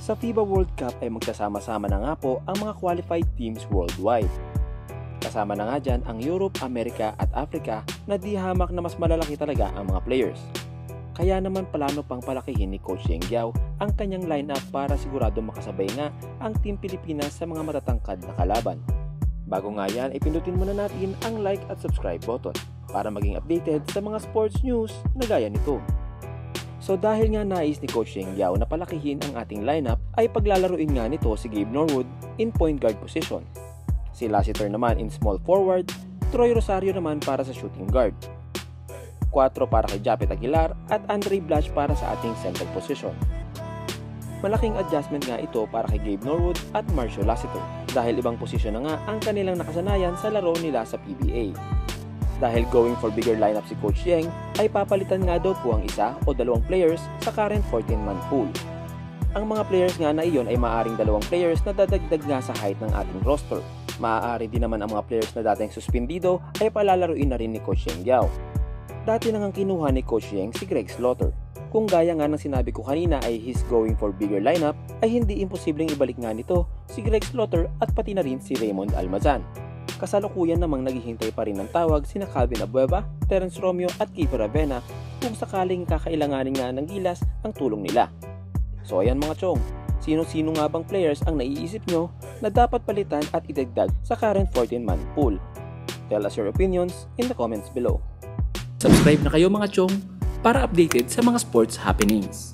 Sa FIBA World Cup ay magsasama-sama na nga po ang mga qualified teams worldwide. Kasama na nga dyan ang Europe, Amerika at Africa na di hamak na mas malalaki talaga ang mga players. Kaya naman plano pang palakihin ni Coach Yeng Guiao ang kanyang lineup para sigurado makasabay nga ang Team Pilipinas sa mga matatangkad na kalaban. Bago nga yan, ipindutin muna natin ang like at subscribe button para maging updated sa mga sports news na gaya nito. So dahil nga nais ni Coach Yeng Guiao na palakihin ang ating lineup ay paglalaruin nga nito si Gabe Norwood in point guard position. Si Lassiter naman in small forward, Troy Rosario naman para sa shooting guard. 4 para kay Japet Aguilar at Andre Blatche para sa ating center position. Malaking adjustment nga ito para kay Gabe Norwood at Marcio Lassiter dahil ibang posisyon na nga ang kanilang nakasanayan sa laro nila sa PBA. Dahil going for bigger lineup si Coach Yeng ay papalitan nga daw po ang isa o dalawang players sa current 14-man pool. Ang mga players nga na iyon ay maaaring dalawang players na dadagdag nga sa height ng ating roster. Maaari din naman ang mga players na dating suspendido ay palalaruin na rin ni Coach Yeng Guiao. Dati nang kinuha ni Coach Yeng si Greg Slaughter. Kung gaya nga ng sinabi ko kanina ay he's going for bigger lineup, ay hindi imposibleng ibalik nga nito si Greg Slaughter at pati na rin si Raymond Almazan. Kasalukuyan namang naghihintay pa rin ng tawag sina Calvin Abueva, Terence Romeo at Kiefer Avena kung sakaling kakailanganin nga ng gilas ang tulong nila. So ayan mga chong, sino-sino nga bang players ang naiisip nyo na dapat palitan at idagdag sa current 14-man pool? Tell us your opinions in the comments below. Subscribe na kayo mga chong para updated sa mga sports happenings.